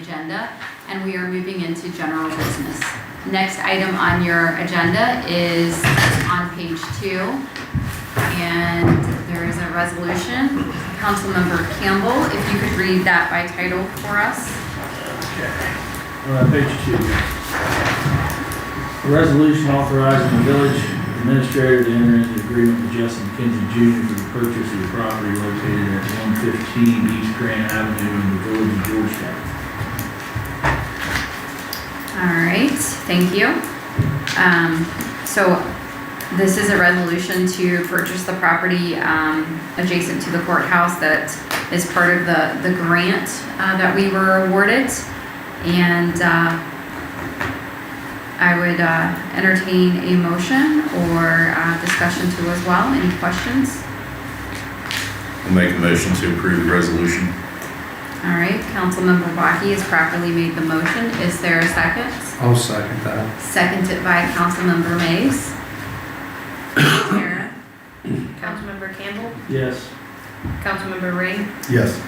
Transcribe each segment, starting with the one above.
agenda, and we are moving into general business. Next item on your agenda is on page 2, and there is a resolution. Councilmember Campbell, if you could read that by title for us. Page 2. A resolution authorizing the village administrator to enter into agreement with Jesse McKenzie Jr. for the purchase of the property located at 115 East Grant Avenue in the village of Georgetown. All right, thank you. So this is a resolution to purchase the property adjacent to the courthouse that is part of the grant that we were awarded. And I would entertain a motion or discussion too as well. Any questions? I'll make a motion to approve the resolution. All right, Councilmember Bakke has properly made the motion. Is there a second? I'll second that. Seconded by Councilmember Mays. Tara? Councilmember Campbell, Yes. Councilmember Ring, Yes.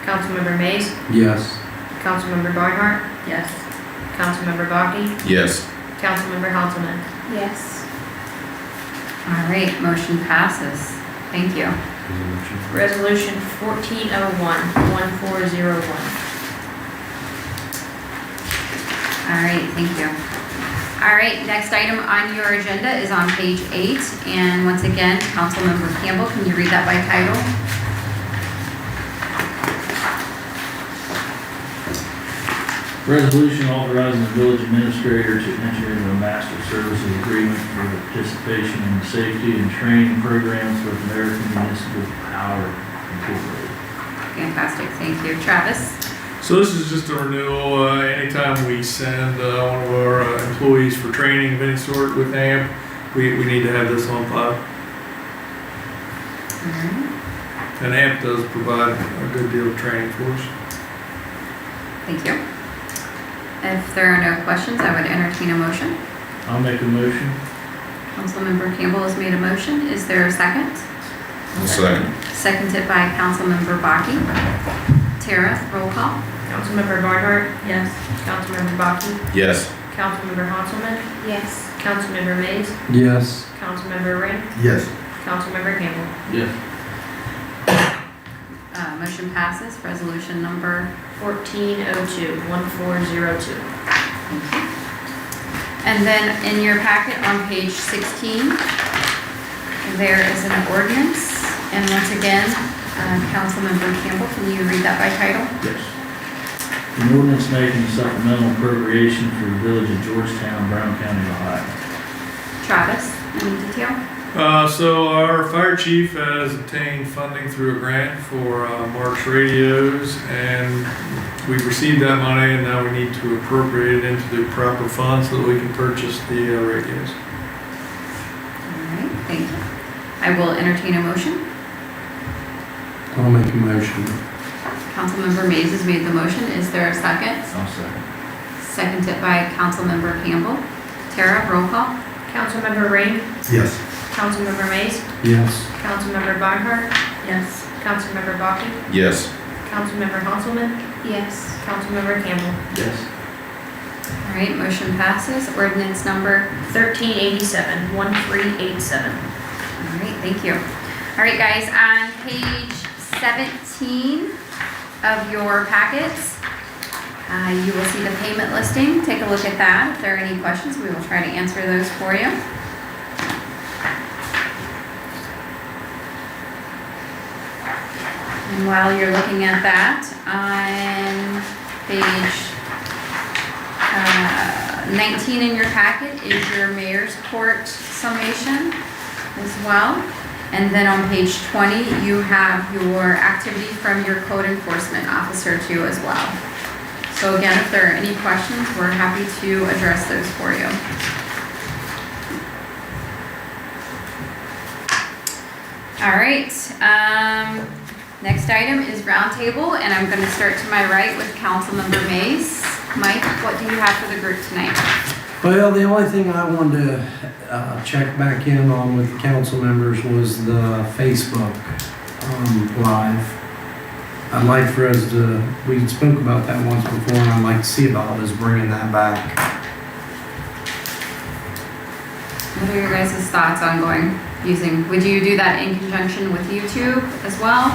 Councilmember Mays, Yes. Councilmember Barnhart, Yes. Councilmember Bakke, Yes. Councilmember Hanselman. Yes. All right, motion passes. Thank you. Resolution 1401-1401. All right, thank you. All right, next item on your agenda is on page 8. And once again, Councilmember Campbell, can you read that by title? Resolution authorizing the village administrator to enter into a master services agreement for the participation in the safety and training programs with American Municipal Power Incorporated. Fantastic, thank you. Travis? So this is just a renewal. Anytime we send one of our employees for training of any sort with AMP, we need to have this on file. All right, And AMP does provide a good deal of training for us. thank you. If there are no questions, I would entertain a motion. I'll make a motion. Councilmember Campbell has made a motion. Is there a second? I'll second. Seconded by Councilmember Bakke. Tara, roll call. Councilmember Barnhart, yes. Councilmember Bakke, Yes. Councilmember Hanselman, Yes. Councilmember Mays, Yes. Councilmember Ring, Yes. Councilmember Campbell. Yes. Motion passes. Resolution number 1402-1402. And then in your packet on page 16, there is an ordinance. And once again, Councilmember Campbell, can you read that by title? Yes. An ordinance making a supplemental appropriation for the village of Georgetown, Brown County, Ohio. Travis, any detail? So our fire chief has obtained funding through a grant for Marks radios, and we've received that money, and now we need to appropriate it into the proper funds so that we can purchase the radios. All right, thank you. I will entertain a motion. I'll make a motion. Councilmember Mays has made the motion. Is there a second? I'll second. Seconded by Councilmember Campbell. Tara, roll call. Councilmember Ring, Yes. Councilmember Mays, Yes. Councilmember Barnhart, Yes. Councilmember Bakke, Yes. Councilmember Hanselman, Yes. Councilmember Campbell. Yes. All right, motion passes. Ordinance number 1387-1387. All right, thank you. All right, guys, on page 17 of your packets, you will see the payment listing. Take a look at that. If there are any questions, we will try to answer those for you. And while you're looking at that, on page 19 in your packet is your mayor's court summation as well. And then on page 20, you have your activity from your code enforcement officer too as well. So again, if there are any questions, we're happy to address those for you. All right, next item is roundtable, and I'm gonna start to my right with Councilmember Mays. Mike, what do you have for the group tonight? Well, the only thing I wanted to check back in on with the council members was the Facebook Live. I'd like for us to, we spoke about that once before, and I'd like to see about us bringing that back. What are your guys' thoughts on would you do that in conjunction with YouTube as well?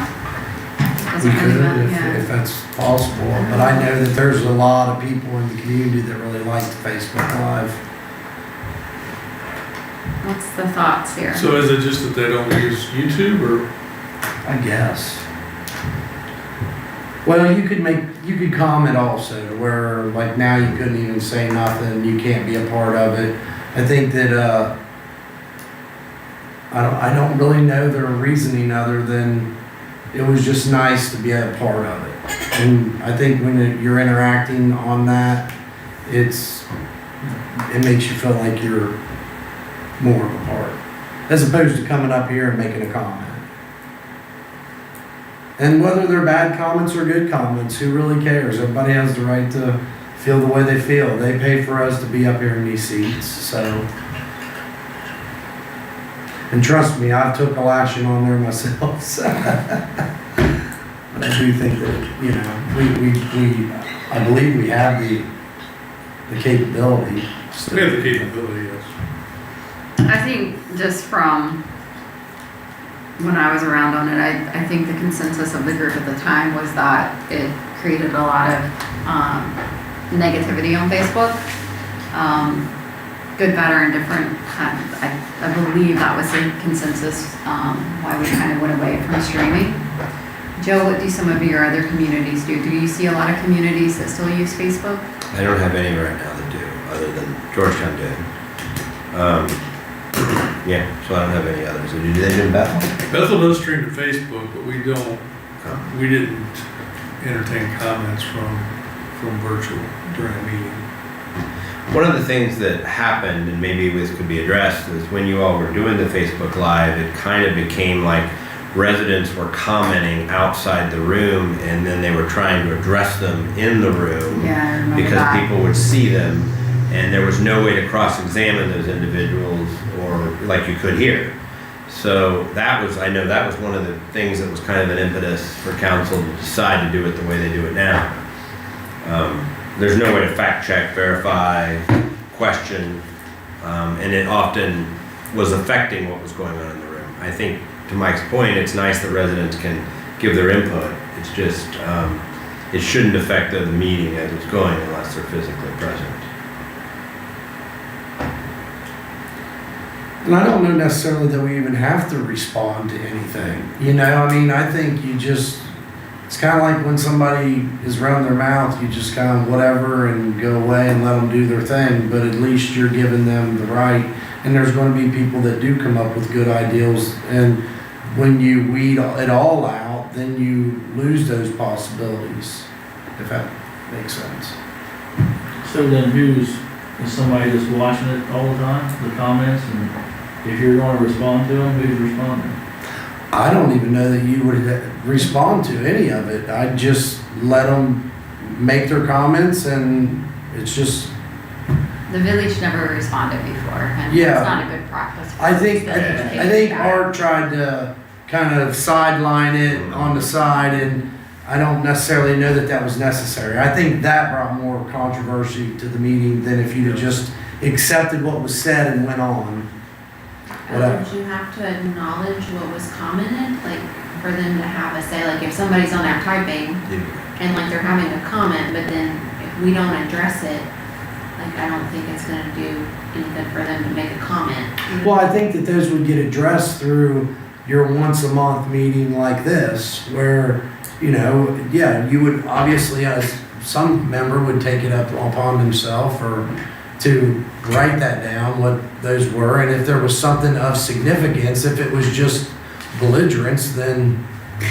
We Doesn't really could, matter, if yeah. that's possible, but I know that there's a lot of people in the community that really like the Facebook Live. What's the thoughts here? So is it just that they don't use YouTube, or? I guess. Well, you could comment also, where like now you couldn't even say nothing, you can't be a part of it. I think that, I don't really know their reasoning other than it was just nice to be a part of it. And I think when you're interacting on that, it makes you feel like you're more of a part, as opposed to coming up here and making a comment. And whether they're bad comments or good comments, who really cares? Everybody has the right to feel the way they feel. They pay for us to be up here in these seats, so. And trust me, I've took no action on there myself, so. But I do think that, you know, I believe we have the capability. We have the capability, yes. I think just from when I was around on it, I think the consensus of the group at the time was that it created a lot of negativity on Facebook. Good, better, and different. I believe that was the consensus why we kind of went away from streaming. Joe, what do some of your other communities do? Do you see a lot of communities that still use Facebook? I don't have any right now that do, other than Georgetown did. Yeah, so I don't have any others. Do they do in Bethel? Bethel does stream to Facebook, but we didn't entertain comments from virtual during a meeting. One of the things that happened, and maybe this could be addressed, is when you all were doing the Facebook Live, it kind of became like residents were commenting outside the room, and then they were trying to address them in the room. Yeah, I remember because that. people would see them, and there was no way to cross-examine those individuals, or like you could here. So I know that was one of the things that was kind of an impetus for council to decide to do it the way they do it now. There's no way to fact check, verify, question, and it often was affecting what was going on in the room. I think, to Mike's point, it's nice that residents can give their input. It's just, it shouldn't affect the meeting as it's going unless they're physically present. And I don't know necessarily that we even have to respond to anything. You know, I mean, I think it's kind of like when somebody is running their mouth, you just kind of whatever and go away and let them do their thing, but at least you're giving them the right. And there's going to be people that do come up with good ideas, and when you weed it all out, then you lose those possibilities, if that makes sense. So then is somebody just watching it all the time, the comments, and if you're gonna respond to them, who's responding? I don't even know that you would respond to any of it. I'd just let them make their comments, and it's just, The village never responded before, and Yeah. it's not a good practice. for I think us to Art tried to kind of sideline it on the side, and I don't necessarily know that that was necessary. I think that brought more controversy to the meeting than if you'd have just accepted what was said and went on. Whatever. Would you have to acknowledge what was commented, like, for them to have a say, like, if somebody's on there typing and like they're having a comment, but then if we don't address it, like, I don't think it's gonna do anything for them to make a comment. Well, I think that those would get addressed through your once a month meeting like this, where, you know, yeah, you would obviously, as some member would take it up upon themselves or to write that down, what those were, and if there was something of significance, if it was just belligerence, then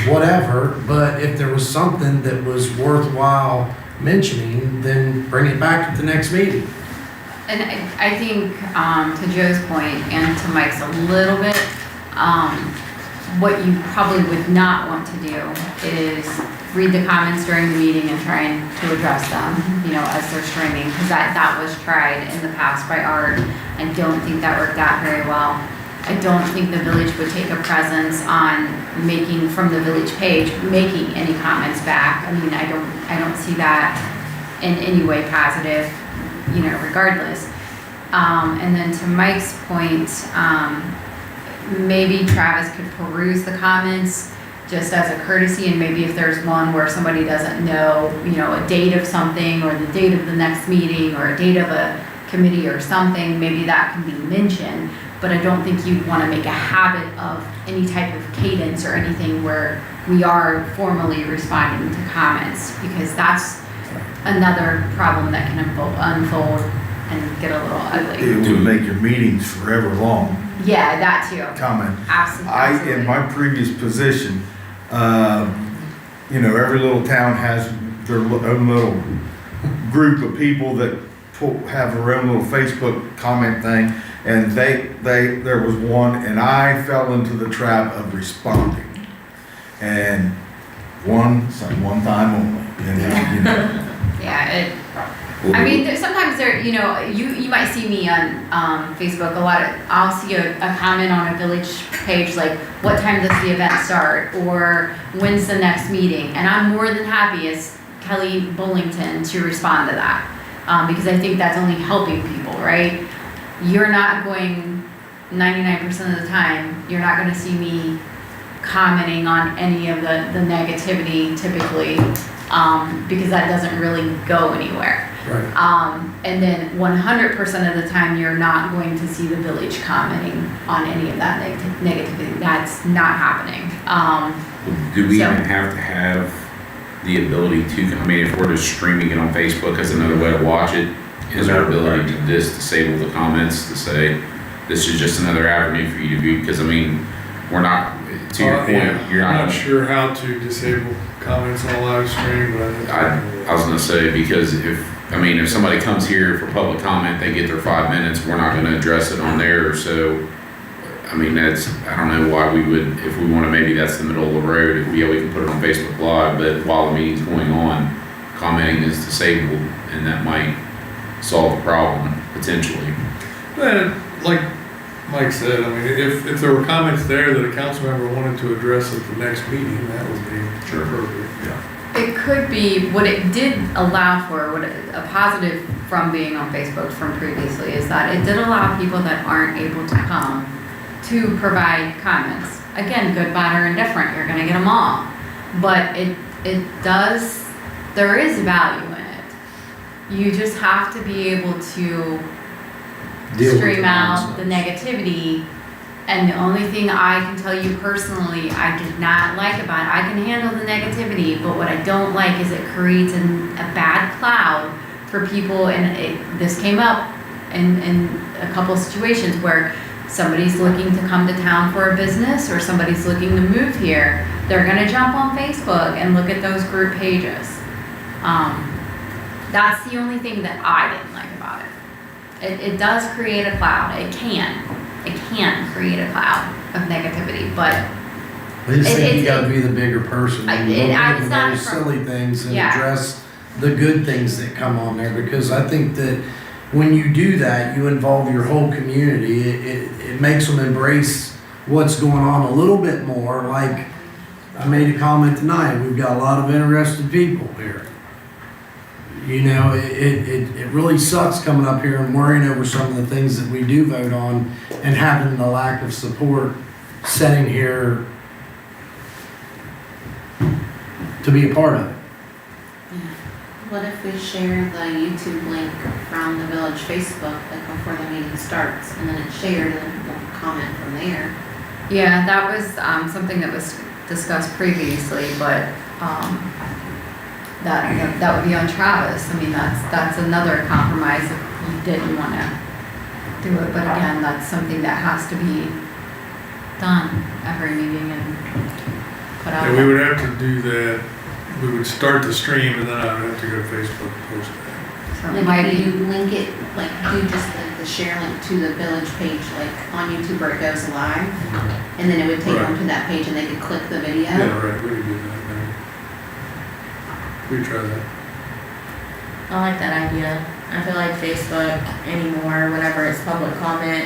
whatever, but if there was something that was worthwhile mentioning, then bring it back at the next meeting. And I think, to Joe's point and to Mike's a little bit, what you probably would not want to do is read the comments during the meeting and trying to address them, you know, as they're streaming, because that was tried in the past by Art. I don't think that worked out very well. I don't think the village would take a presence on making, from the village page, making any comments back. I mean, I don't see that in any way positive, you know, regardless. And then to Mike's point, maybe Travis could peruse the comments just as a courtesy, and maybe if there's one where somebody doesn't know, you know, a date of something, or the date of the next meeting, or a date of a committee or something, maybe that can be mentioned. But I don't think you'd want to make a habit of any type of cadence or anything where we are formally responding to comments, because that's another problem that can unfold and get a little ugly. It would make your meetings forever long, Yeah, that too. comment. Absolutely. In my previous position, you know, every little town has their own little group of people that have their own little Facebook comment thing, and there was one, and I fell into the trap of responding, and one time only, and you know. Yeah, I mean, sometimes you know, you might see me on Facebook a lot. I'll see a comment on a village page like, what time does the event start, or when's the next meeting? And I'm more than happy as Kelly Bullington to respond to that, because I think that's only helping people, right? You're not going, 99% of the time, you're not gonna see me commenting on any of the negativity typically, because that doesn't really go anywhere. Right. And then 100% of the time, you're not going to see the village commenting on any of that negativity. That's not happening. Do we So- even have to have the ability to, I mean, if we're just streaming it on Facebook as another way to watch it, is our ability to just disable the comments to say, this is just another avenue for you to view? Because I mean, we're not, to your point, you're I'm not. not sure how to disable comments on live stream, but I was gonna say, because if somebody comes here for public comment, they get their 5 minutes, we're not gonna address it on there, so, I mean, I don't know why we would, if we wanna, maybe that's the middle of the road, if we can put it on Facebook Live, but while the meeting's going on, commenting is disabled, and that might solve the problem, potentially. But like Mike said, I mean, if there were comments there that a council member wanted to address at the next meeting, that would be appropriate. It could be, what it did allow for, a positive from being on Facebook from previously, is that it did allow people that aren't able to come to provide comments. Again, good, bad, or indifferent, you're gonna get them all. But there is value in it. You just have to be able to Deal with stream the out the nonsense. negativity. And the only thing I can tell you personally, I did not like about it, I can handle the negativity, but what I don't like is it creates a bad cloud for people, and this came up in a couple of situations where somebody's looking to come to town for a business, or somebody's looking to move here, they're gonna jump on Facebook and look at those group pages. That's the only thing that I didn't like about it. It does create a cloud, it can create a cloud of negativity, but I just think you It- gotta be the bigger person and it's look at not those from- silly things and Yeah. address the good things that come on there, because I think that when you do that, you involve your whole community. It makes them embrace what's going on a little bit more. Like I made a comment tonight, we've got a lot of interested people here. You know, it really sucks coming up here and worrying over some of the things that we do vote on and having the lack of support sitting here to be a part of it. What if we share the YouTube link from the village Facebook, like before the meeting starts, and then it's shared and we'll comment from there? yeah, that was something that was discussed previously, but that would be on Travis. I mean, that's another compromise if you didn't want to do it, but again, that's something that has to be done every meeting and put out. And we would have to do that, we would start the stream, and then I would have to go to Facebook and post that. So it Like, might do be- you link it, like, do just the share link to the village page, like, on YouTube where it goes live? And then it would take them to that page and they could click the video? Yeah, right, we could do that, maybe. We try that. I like that idea. I feel like Facebook anymore, whenever it's public comment,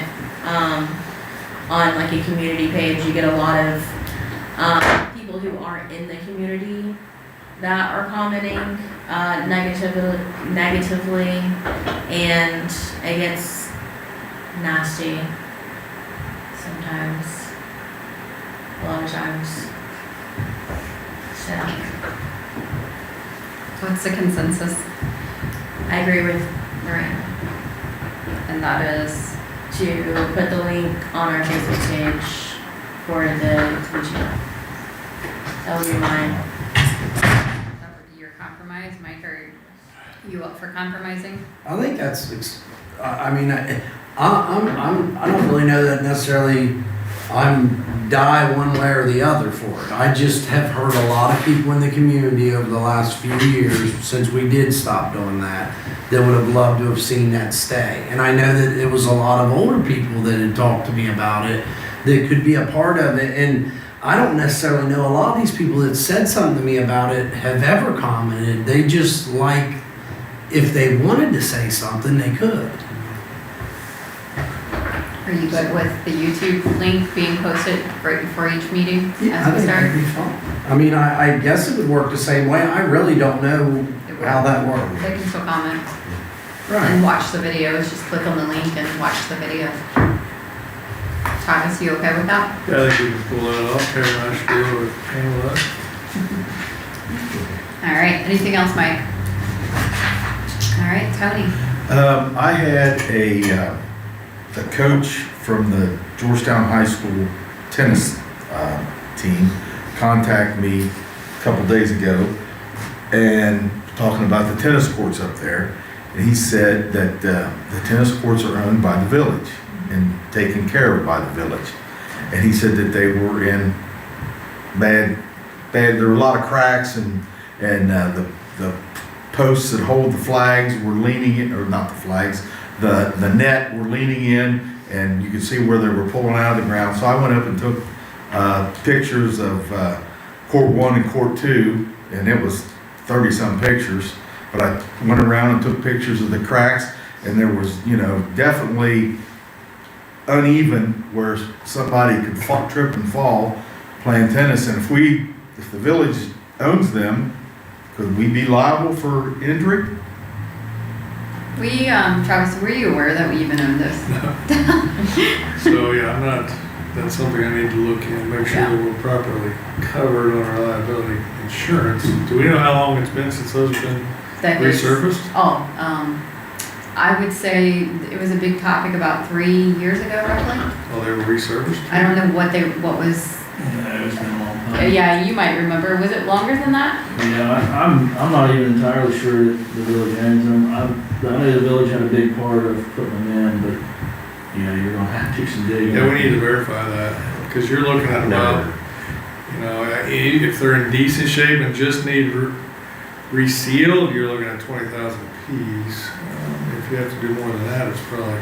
on like a community page, you get a lot of, people who aren't in the community that are commenting, negatively, and it gets nasty sometimes, a lot of times. So, What's the consensus? I agree with Miranda And that is, to put the link on our Facebook page for the teaching. That would be mine. that would be your compromise, Mike, are you up for compromising? I think that's, I mean, I don't really know that necessarily I'm die one way or the other for it. I just have heard a lot of people in the community over the last few years, since we did stop doing that would have loved to have seen that stay. And I know that it was a lot of older people that had talked to me about it, that could be a part of it. And I don't necessarily know a lot of these people that said something to me about it have ever commented. They just like, if they wanted to say something, they could. Are you good with the YouTube link being posted right before each meeting I as we think start? that'd be fun. I mean, I guess it would work the same way. I really don't know how that works. They can still comment Right. and watch the videos, just click on the link and watch the video. Thomas, you okay with that? Yeah, I think we can pull that off, Karen and I should be able to handle that. All right, anything else, Mike? All right, Tony. I had a coach from the Georgetown High School tennis team contact me a couple days ago and talking about the tennis courts up there. And he said that the tennis courts are owned by the village and taken care of by the village. And he said that they were in bad, there were a lot of cracks and the posts that hold the flags were leaning in, or not the flags, the net were leaning in, and you could see where they were pulling out of the ground. So I went up and took pictures of Court 1 and Court 2, and it was 30-some pictures. But I went around and took pictures of the cracks, and there was, definitely uneven where somebody could trip and fall playing tennis. And if the village owns them, could we be liable for injury? We, Travis, were you aware that we even owned this? So, yeah, that's something I need to look in, make sure that we're properly covered on our liability insurance. Do we know how long it's been since those have been That is- resurfaced? Oh, I would say it was a big topic about 3 years ago, roughly. Oh, they were resurfaced? I don't know what was, Yeah, it's been a long time. yeah, you might remember. Was it longer than that? Yeah, I'm not even entirely sure that the village owns them. I know the village had a big part of putting them in, but, yeah, you're gonna have to do some digging. Yeah, we need to verify that, because you're looking at about, if they're in decent shape and just need resealed, you're looking at 20,000 apiece. If you have to do more than that, it's probably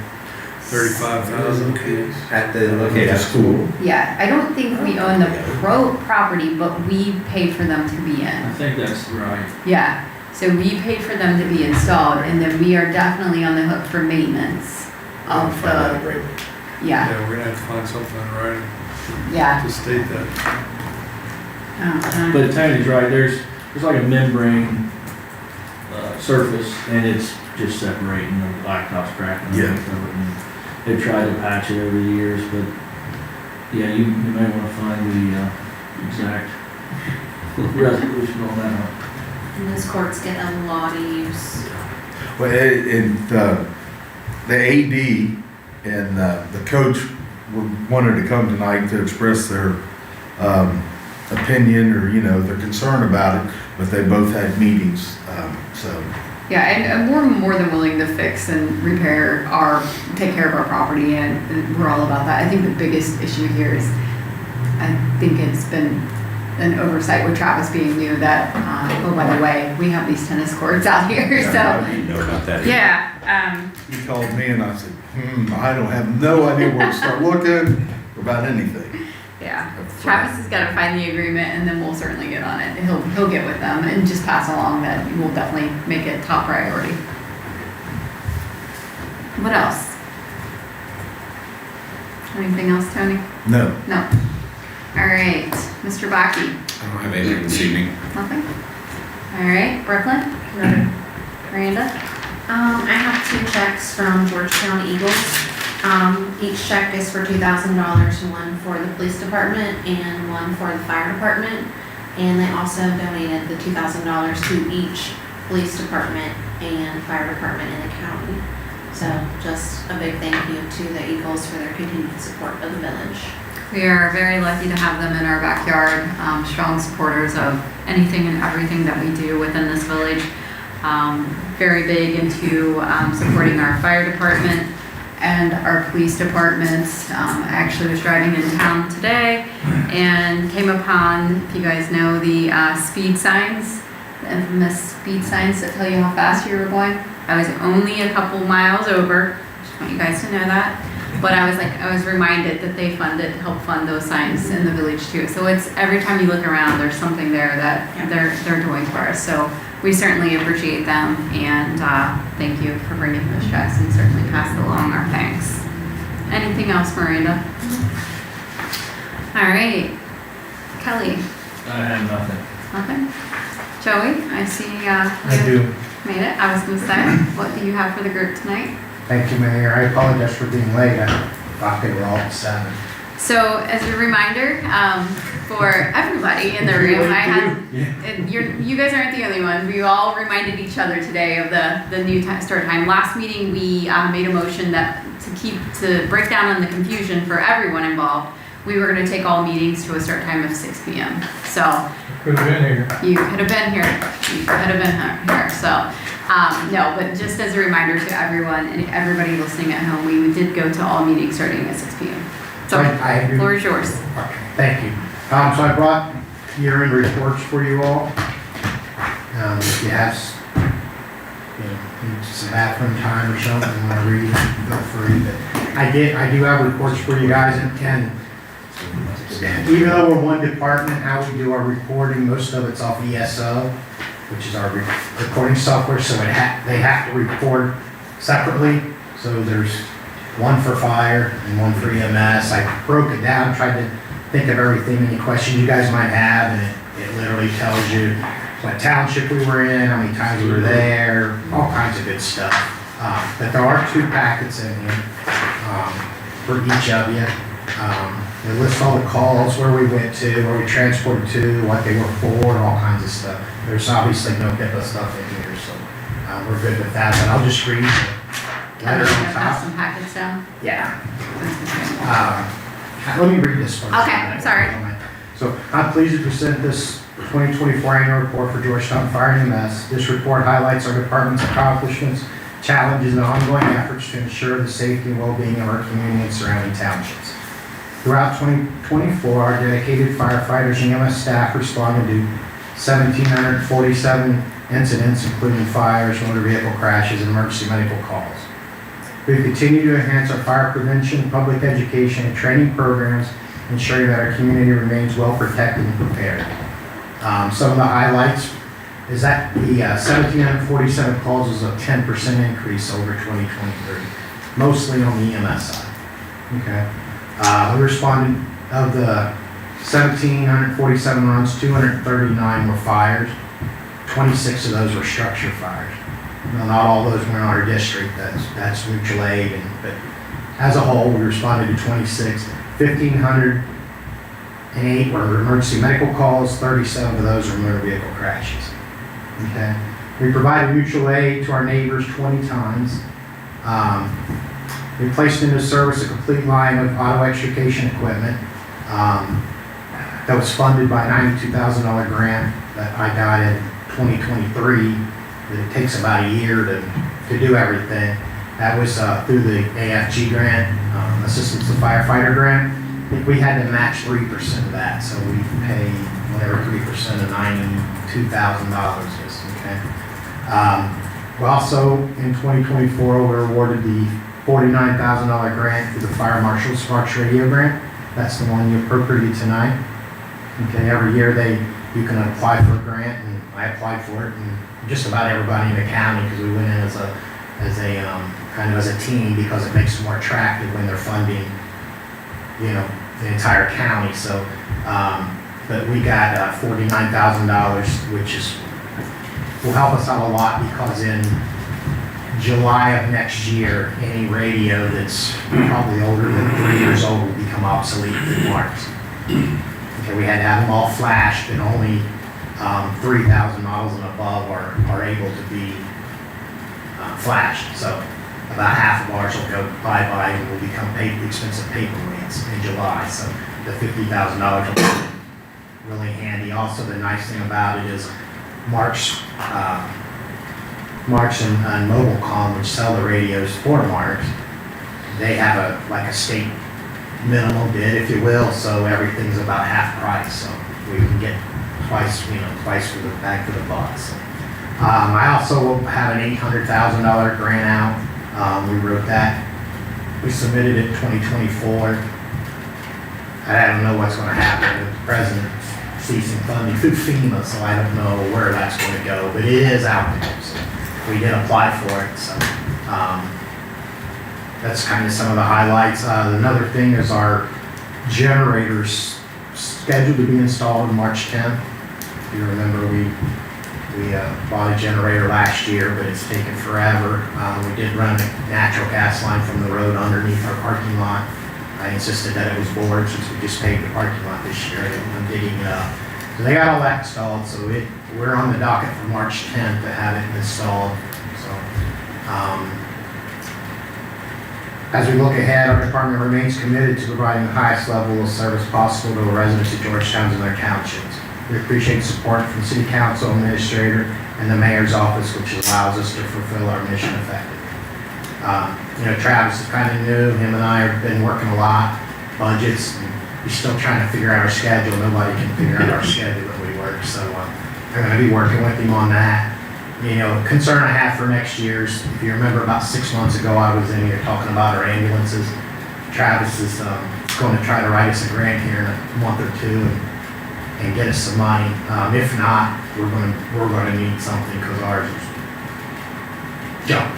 35,000 apiece. Located at school. Yeah, I don't think we own the property, but we paid for them to be I in. think that's right. Yeah, so we paid for them to be installed, and then we are definitely on the hook for maintenance of the, yeah, Yeah, we're gonna have to find something in writing yeah. to state that. But Tony's right, there's like a membrane surface, and it's just separating, the blacktop's cracking Yeah. underneath of it. And they've tried to patch it over the years, but, yeah, you may want to find the exact resolution on that one. And those courts get a lot of use. Well, the AD and the coach wanted to come tonight to express their opinion or, their concern about it, but they both had meetings, so. Yeah, and we're more than willing to fix and repair take care of our property, and we're all about that. I think the biggest issue here is, I think it's been an oversight with Travis being new that, oh, by the way, we have these tennis courts out here, I so. didn't know about that. Yeah, He called me and I said, I don't have no idea where to start looking about anything. yeah. Travis has got to find the agreement, and then we'll certainly get on it. He'll get with them and just pass along that we'll definitely make it top priority. What else? Anything else, Tony? No. No. All right, Mr. Baki, I don't have anything this evening. nothing? All right, Brooklyn? Miranda? I have 2 checks from Georgetown Eagles. Each check is for $2,000, one for the police department and one for the fire department. And they also donated the $2,000 to each police department and fire department in the county. So just a big thank you to the Eagles for their continued support of the village. We are very lucky to have them in our backyard, strong supporters of anything and everything that we do within this village. Very big into supporting our fire department and our police departments. I actually was driving in town today and came upon, if you guys know, the speed signs, the infamous speed signs that tell you how fast you were going. I was only a couple miles over, just want you guys to know that. But I was reminded that they help fund those signs in the village too. So it's, every time you look around, there's something there that they're doing for us. So we certainly appreciate them, and thank you for bringing those checks, and certainly pass along our thanks. Anything else, Miranda? All right, Kelly, I have nothing. nothing? Joey, I see I do. made it. I was gonna say, what do you have for the group tonight? Thank you, Mayor. I apologize for being late. I thought they were all at 7. So as a reminder, for everybody in the room, I had, and you guys aren't the only one. We all reminded each other today of the new start time. Last meeting, we made a motion that to break down on the confusion for everyone involved, we were gonna take all meetings to a start time of 6 p.m. So Could have been here. you could have been here, you could have been here, so, no, but just as a reminder to everyone and everybody listening at home, we did go to all meetings starting at 6 p.m. So, I agree. floor is yours. Okay, thank you. So I brought year-end reports for you all. If you have, need some bathroom time or something, you want to read, feel free. But I do have reports for you guys, and even though we're one department, how we do our reporting, most of it's off ESO, which is our recording software, so they have to report separately. So there's one for fire and one for EMS. I broke it down, tried to think of everything, any questions you guys might have, and it literally tells you what township we were in, how many times we were there, all kinds of good stuff. But there are 2 packets in here for each of you. It lists all the calls, where we went to, where we transported to, what they were for, and all kinds of stuff. There's obviously no HIPAA stuff in here, so we're good with that. But I'll just read the letter Kelly's on gonna pass top. some packets down. Yeah. Let me read this first. Okay, sorry. So I'm pleased to present this 2024 annual report for Georgetown Fire and EMS. This report highlights our department's accomplishments, challenges, and ongoing efforts to ensure the safety and well-being of our community and surrounding townships. Throughout 2024, our dedicated firefighters and EMS staff responded to 1,747 incidents, including fires, motor vehicle crashes, and emergency medical calls. We've continued to enhance our fire prevention, public education, and training programs, ensuring that our community remains well protected and prepared. Some of the highlights is that the 1,747 calls was a 10% increase over 2023, mostly on the EMS side. Okay. We responded, of the 1,747 runs, 239 were fires. 26 of those were structure fires. Now, not all those were in our district, that's mutual aid, but as a whole, we responded to 26. 1,508 were emergency medical calls, 37 of those were motor vehicle crashes. Okay. We provided mutual aid to our neighbors 20 times. We placed into service a complete line of auto extrication equipment that was funded by a $92,000 grant that I got in 2023. It takes about a year to do everything. That was through the AFG grant, Assistance to Firefighter grant. I think we had to match 3% of that, so we paid whatever 3% of $92,000 is. Okay. We also, in 2024, were awarded the $49,000 grant through the Fire Marshal's Sparks Radio grant. That's the one you appropriated tonight. Okay, every year you can apply for a grant, and I applied for it, and just about everybody in the county, because we went in as a kind of as a team, because it makes it more attractive when they're funding the entire county, so, but we got $49,000, which will help us out a lot, because in July of next year, any radio that's probably older than 3 years old will become obsolete in March. Okay, we had to have them all flashed, and only 3,000 miles and above are able to be flashed. So about half of ours will go bye-bye and will become expensive paperweights in July. So the $50,000 will be really handy. Also, the nice thing about it is March and Mobilecom, which sell the radios for March, they have a state minimum bid, if you will, so everything's about half price, so we can get twice for the bang for the buck. So, I also have an $800,000 grant out. We wrote that. We submitted it 2024. I don't know what's going to happen with the president ceasing funding through FEMA, so I don't know where that's going to go, but it is out there. So we did apply for it, so that's kind of some of the highlights. Another thing is our generators scheduled to be installed on March 10th. If you remember, we bought a generator last year, but it's taken forever. We did run a natural gas line from the road underneath our parking lot. I insisted that it was bored since we just paved the parking lot this year. I'm digging it up. So they got all that installed, so we're on the docket for March 10th to have it installed. So, as we look ahead, our department remains committed to providing the highest level of service possible to the residents of Georgetown and their townships. We appreciate support from City Council, Administrator, and the Mayor's Office, which allows us to fulfill our mission effectively. Travis is kind of new. Him and I have been working a lot, budgets, and we're still trying to figure out our schedule. Nobody can figure out our schedule that we work, so I'm going to be working with him on that. Concern I have for next year's, if you remember about 6 months ago, I was in here talking about our ambulances. Travis is going to try to write us a grant here in a month or two and get us some money. If not, we're going to need something, because ours is junk.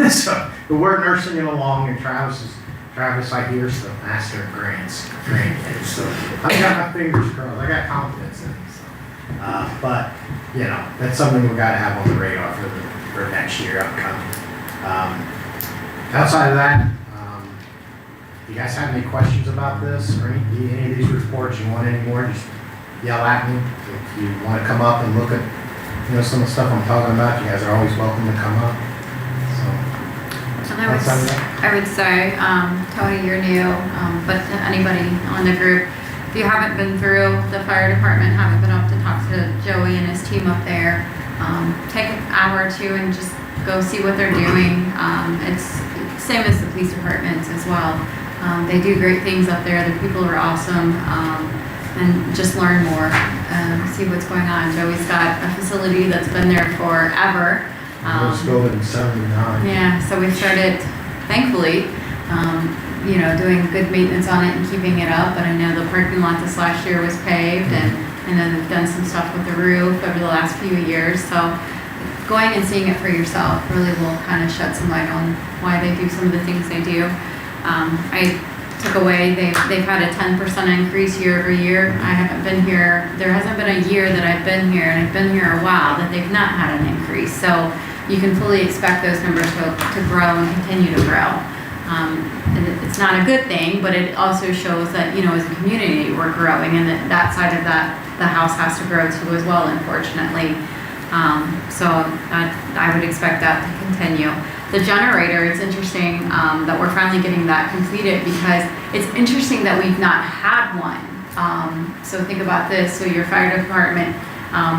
So, but we're nursing it along, and Travis, I hear, is the master of grants. So I got my fingers crossed. I got confidence in him. So. But that's something we've got to have on the radar for next year upcoming. Outside of that, you guys have any questions about this or any of these reports? You want any more? Just yell at me. If you want to come up and look at some of the stuff I'm talking about, you guys are always welcome to come up. And I would say, Tony, you're new, but anybody on the group, if you haven't been through the fire department, haven't been up to talk to Joey and his team up there, take an hour or two and just go see what they're doing. It's same as the police departments as well. They do great things up there. The people are awesome, and just learn more, see what's going on. Joey's got a facility that's been there forever. Let's go in 79. Yeah, so we started, thankfully, doing good maintenance on it and keeping it up. But I know the parking lot this last year was paved, and then they've done some stuff with the roof over the last few years. So going and seeing it for yourself really will kind of shed some light on why they do some of the things they do. I took away, they've had a 10% increase year over year. I haven't been here, there hasn't been a year that I've been here, and I've been here a while, that they've not had an increase. So you can fully expect those numbers to grow and continue to grow. It's not a good thing, but it also shows that, as a community, we're growing, and that side of the house has to grow too as well, unfortunately. So I would expect that to continue. The generator, it's interesting that we're finally getting that completed, because it's interesting that we've not had one. So think about this. So your fire department,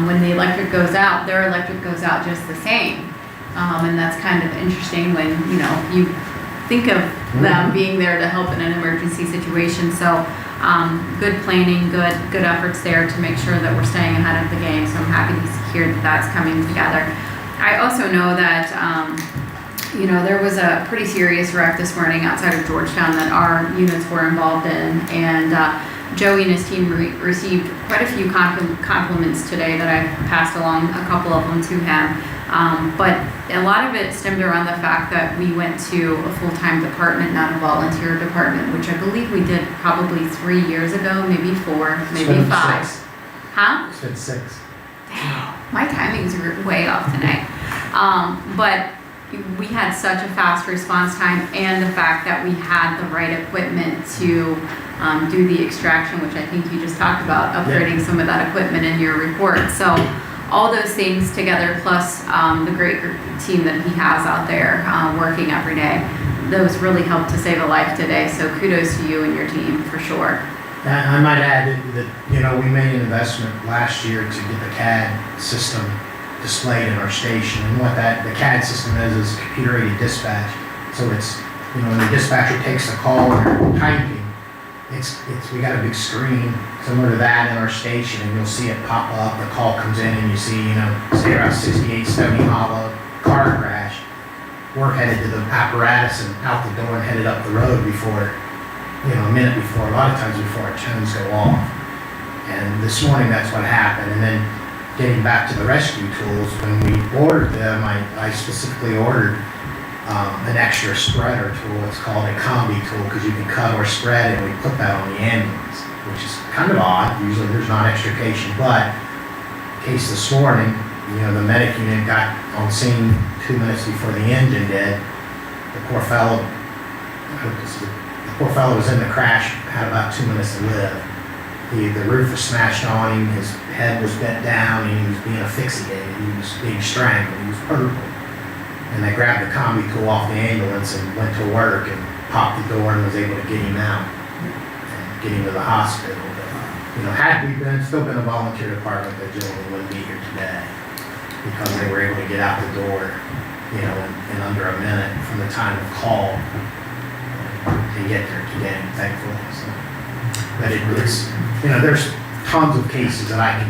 when the electric goes out, their electric goes out just the same. And that's kind of interesting when, you think of them being there to help in an emergency situation. So good planning, good efforts there to make sure that we're staying ahead of the game. So I'm happy to hear that that's coming together. I also know that, there was a pretty serious wreck this morning outside of Georgetown that our units were involved in. And Joey and his team received quite a few compliments today that I passed along, a couple of them to him. But a lot of it stemmed around the fact that we went to a full-time department, not a volunteer department, which I believe we did probably 3 years ago, maybe 4, maybe been 5. 6. Huh? It's been 6. My timings are way off tonight. But we had such a fast response time, and the fact that we had the right equipment to do the extraction, which I think you just talked about, upgrading some of that equipment in your report. So all those things together, plus the great team that he has out there working every day, those really helped to save a life today. So kudos to you and your team for sure. I might add that, you know, we made an investment last year to get the CAD system displayed in our station. And what the CAD system is computer aided dispatch. So it's, you know, when the dispatcher takes the call and they're typing, we got a big screen similar to that in our station, and you'll see it pop up. The call comes in and you see, you know, say around 6870 Hollow, car crash. We're headed to the apparatus and out the door and headed up the road before, you know, a minute before, a lot of times before our tones go off. And this morning that's what happened. And then getting back to the rescue tools, when we ordered them, I specifically ordered an extra spreader tool. It's called a combi tool because you can cut or spread, and we put that on the ambulance, which is kind of odd. Usually there's not extrication, but in case this morning, you know, the medic unit got on scene 2 minutes before the engine did. The poor fellow was in the crash, had about 2 minutes to live. The roof was smashed on him, his head was bent down, and he was being asphyxiated, he was being strangled, he was purple. And they grabbed the combi tool off the ambulance and went to work and popped the door and was able to get him out and get him to the hospital. But, you know, had we still been a volunteer department, the gentleman wouldn't be here today because they were able to get out the door, you know, in under a minute from the time of call to get there today, thankfully. So, but it's, you know, there's tons of cases that I can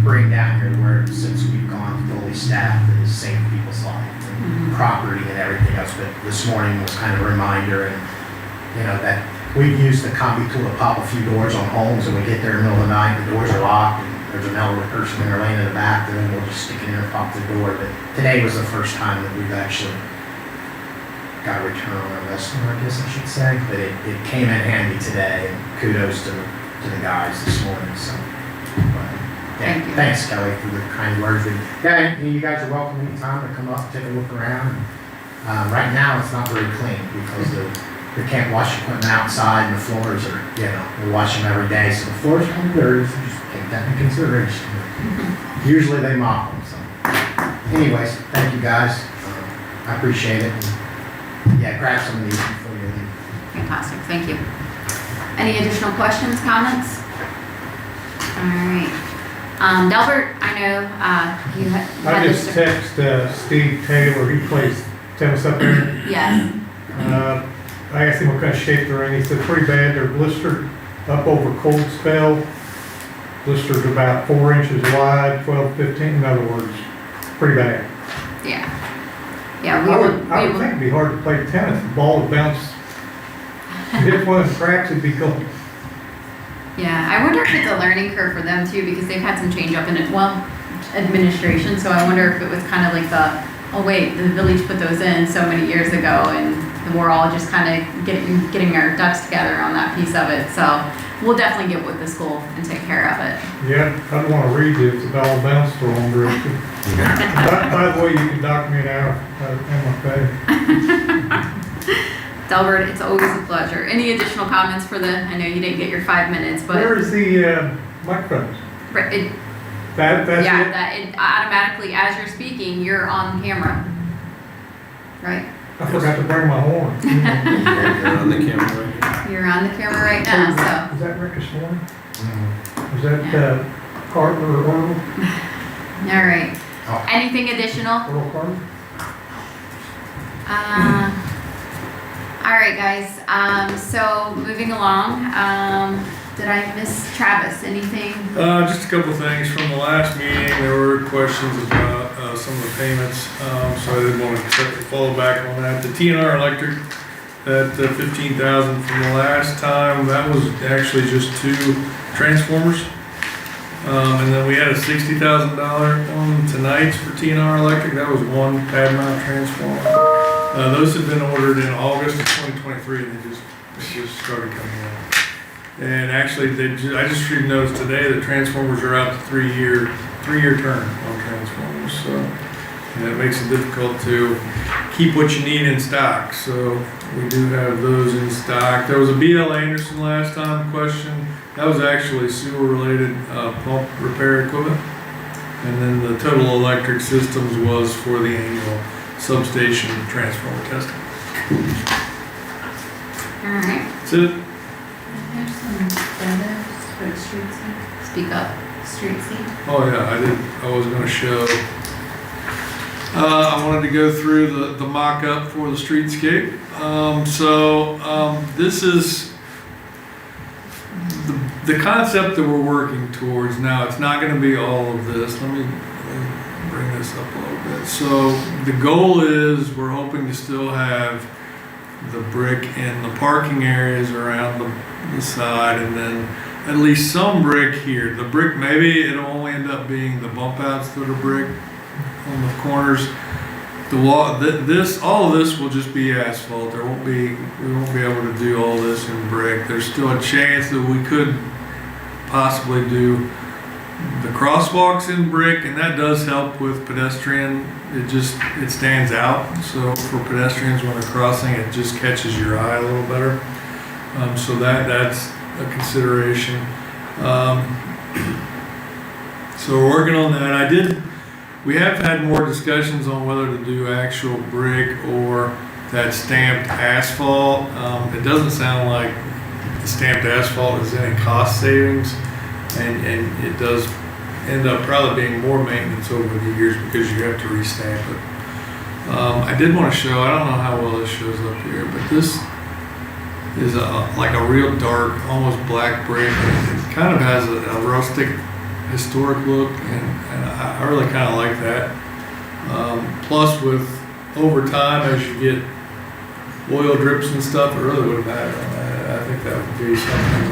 bring down here where since we've gone fully staffed, it has saved people's life and property and everything else. But this morning was kind of a reminder, and you know, that we've used the combi tool to pop a few doors on homes, and we get there in the middle of the night, the doors are locked, and there's an elderly person in there laying in the bathroom, and we'll just stick it in and pop the door. But today was the first time that we've actually got a return on our investment, I guess I should say. But it came in handy today, and kudos to the guys this morning. So, Thank you. Thanks, Kelly, for the kind words. And, yeah, you guys are welcome anytime to come up and take a look around. Right now, it's not very clean because we can't wash equipment outside, and the floors are, you know, we wash them every day, so the floors are kind of dirty, so just take that into consideration. Usually they mop them, so. Anyways, thank you guys. I appreciate it. And, yeah, grab some of these before you leave. Fantastic, thank you. Any additional questions, comments? All right. Delbert, I know you had. I just text Steve Taylor, he plays tennis up there. Yes. I asked him what kind of shape they're in. He said pretty bad. They're blistered up over cold spell. Blistered about 4 inches wide, 12, 15. In other words, pretty bad. Yeah. Yeah, I would think it'd be hard to play tennis. The ball would bounce. If one of the cracks, it'd be gone. Yeah, I wonder if it's a learning curve for them too, because they've had some change up in it, well, administration, so I wonder if it was kind of like oh wait, the village put those in so many years ago, and we're all just kind of getting our ducks together on that piece of it, so we'll definitely get with the school and take care of it. Yeah, I'd want to read it if the ball bounced for longer. By the way, you can dock me an hour in my pay. Delbert, it's always a pleasure. Any additional comments for I know you didn't get your 5 minutes, but. Where is the microphone? It, That's yeah, it? that it automatically, as you're speaking, you're on camera. Right? I forgot to bring my horn. You're on the camera right here. You're on the camera right now, so. Is that Rick's horn? Is that Carter or Earl? All right. Oh. Anything additional? Earl Carter? All right, guys. So moving along, did I miss Travis? Anything? Just a couple of things from the last meeting. There were questions about some of the payments, so I did want to follow back on that. The TNR Electric, that $15,000 from the last time, that was actually just 2 transformers. And then we had a $60,000 one tonight's for TNR Electric. That was one pad mount transformer. Those have been ordered in August of 2023, and it just started coming in. And actually, I just received notice today that transformers are out to three-year term on transformers. So, and it makes it difficult to keep what you need in stock. So we do have those in stock. There was a BL Anderson last time question. That was actually sewer-related pump repair equipment. And then the Total Electric Systems was for the annual substation transformer testing. All right. That's it. There's some photos for the street scene. Speak up, street scene. Oh yeah, I was gonna show. I wanted to go through the mock-up for the streetscape. This is the concept that we're working towards now. It's not gonna be all of this. Let me bring this up a little bit. So the goal is we're hoping to still have the brick in the parking areas around the side, and then at least some brick here. The brick, maybe it'll only end up being the bump outs that are brick on the corners. The wall, all of this will just be asphalt. We won't be able to do all this in brick. There's still a chance that we could possibly do the crosswalks in brick, and that does help with pedestrian. It stands out. So for pedestrians when they're crossing, it just catches your eye a little better. So that's a consideration. So we're working on that. We have had more discussions on whether to do actual brick or that stamped asphalt. It doesn't sound like the stamped asphalt is any cost savings, and it does end up probably being more maintenance over the years because you have to restamp it. I did want to show, I don't know how well this shows up here, but this is like a real dark, almost black brick. It kind of has a rustic, historic look, and I really kind of like that. Plus, with over time, as you get oil drips and stuff, it really wouldn't matter. I think that would be something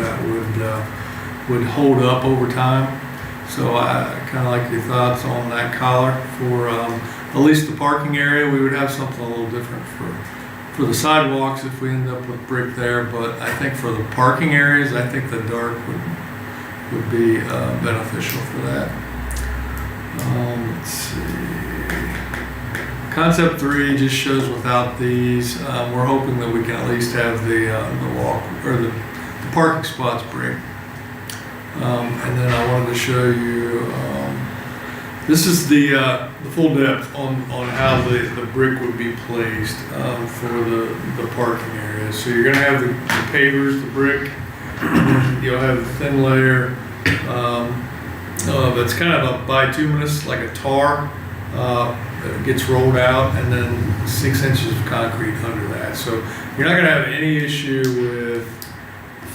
that would hold up over time. So I kind of like your thoughts on that collar for at least the parking area. We would have something a little different for the sidewalks if we end up with brick there, but I think for the parking areas, I think the dark would be beneficial for that. Let's see. Concept 3 just shows without these. We're hoping that we can at least have the walk or the parking spots brick. And then I wanted to show you. This is the full depth on how the brick would be placed for the parking areas. So you're going to have the pavers, the brick. You'll have a thin layer that's kind of a bituminous, like a tar, that gets rolled out, and then 6 inches of concrete under that. So you're not going to have any issue with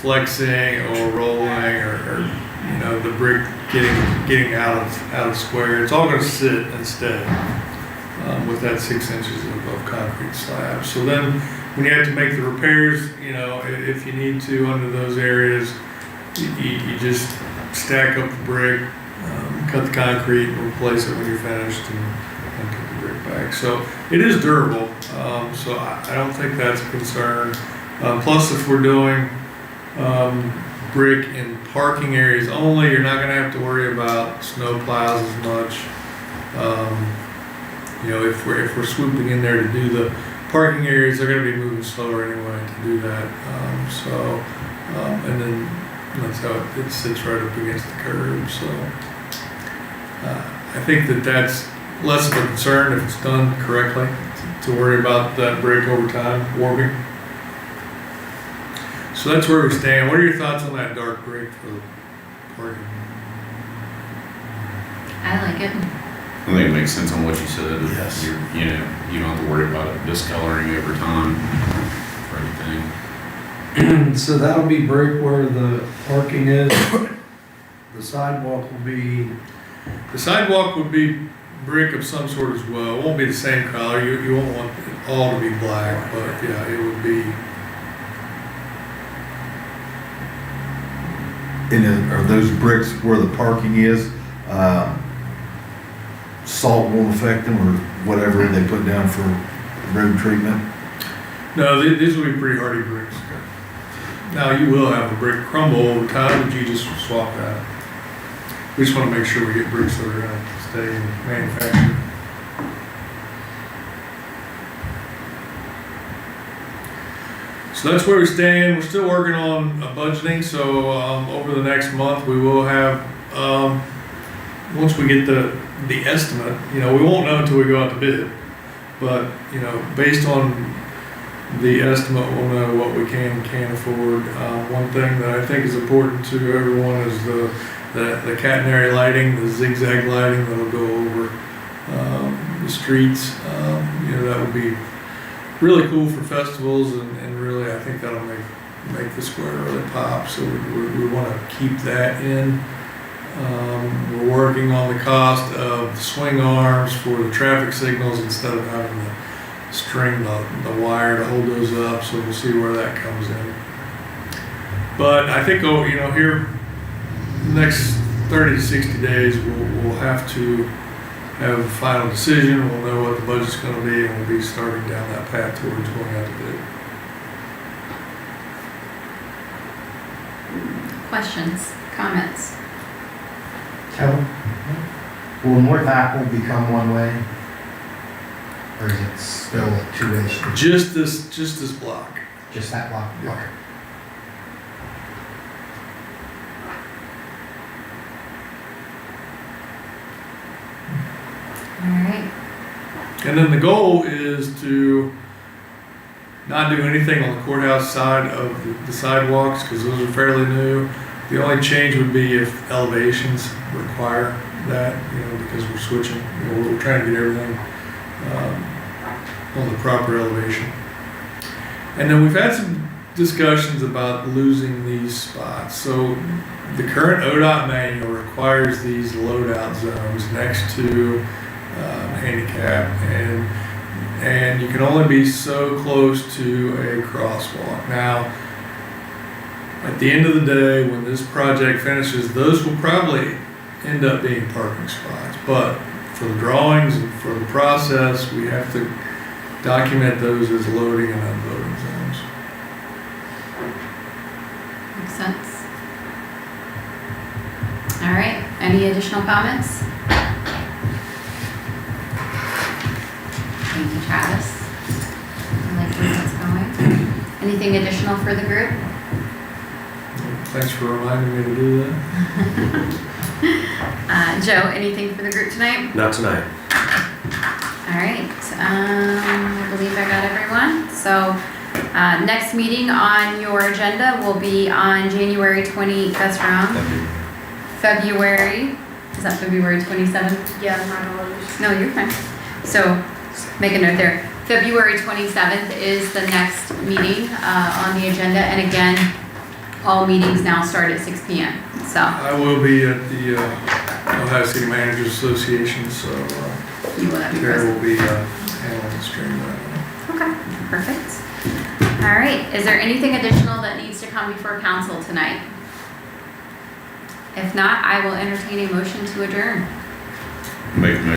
flexing or rolling or the brick getting out of square. It's all going to sit and stay with that 6 inches of concrete slab. So then when you have to make the repairs, if you need to under those areas, you just stack up the brick, cut the concrete, and replace it when you're finished, and put the brick back. So it is durable. So I don't think that's a concern. Plus, if we're doing brick in parking areas only, you're not going to have to worry about snow plows as much. If we're swooping in there to do the parking areas, they're going to be moving slower anyway to do that. And then that's how it sits right up against the curb. So I think that's less of a concern if it's done correctly, to worry about that brick over time warping. So that's where we stand. What are your thoughts on that dark brick for the parking? I like it. I think it makes sense on what you said. Yes. You don't have to worry about it discoloring over time for anything. So that'll be brick where the parking is. The sidewalk will be. The sidewalk would be brick of some sort as well. It won't be the same color. You won't want it all to be black, but yeah, it would be. are those bricks where the parking is, salt won't affect them or whatever they put down for road treatment? No, these will be pretty hardy bricks. Now, you will have a brick crumble over time, but you just swap that. We just want to make sure we get bricks that are gonna stay in manufactured. So that's where we stand. We're still working on budgeting, so over the next month, we will have, once we get the estimate, we won't know until we go out to bid. But, based on the estimate, we'll know what we can and can't afford. One thing that I think is important to everyone is the catenary lighting, the zigzag lighting that'll go over the streets. That would be really cool for festivals, and really I think that'll make the square really pop. So we want to keep that in. We're working on the cost of swing arms for the traffic signals instead of having to string the wire to hold those up, so we'll see where that comes in. But I think, here, next 30 to 60 days, we'll have to have a final decision. We'll know what the budget's gonna be, and we'll be starting down that path towards going out to bid. Questions, comments? Kevin, will North Apple become one way? Or is it still a two-way street? Just this block. Just that block? Okay. All right. And then the goal is to not do anything on the courthouse side of the sidewalks, because those are fairly new. The only change would be if elevations require that, because we're switching, we're trying to get everything on the proper elevation. And then we've had some discussions about losing these spots. So the current ODOT manual requires these loadout zones next to handicap, and you can only be so close to a crosswalk. Now, at the end of the day, when this project finishes, those will probably end up being parking spots. But for the drawings and for the process, we have to document those as loading and unloading zones. Makes sense. All right, any additional comments? Thank you, Travis. I like where that's going. Anything additional for the group? Thanks for reminding me to do that. Joe, anything for the group tonight? Not tonight. All right, I believe I got everyone. So, next meeting on your agenda will be on January 20, that's wrong. February, is that February 27th? Yeah, my apologies. No, you're fine. So, make a note there. February 27th is the next meeting on the agenda, and again, all meetings now start at 6 p.m. So I will be at the Ohio City Managers Association, so you will have to Tara present. will be handling the stream that. Okay, perfect. All right, is there anything additional that needs to come before council tonight? If not, I will entertain a motion to adjourn. Make a motion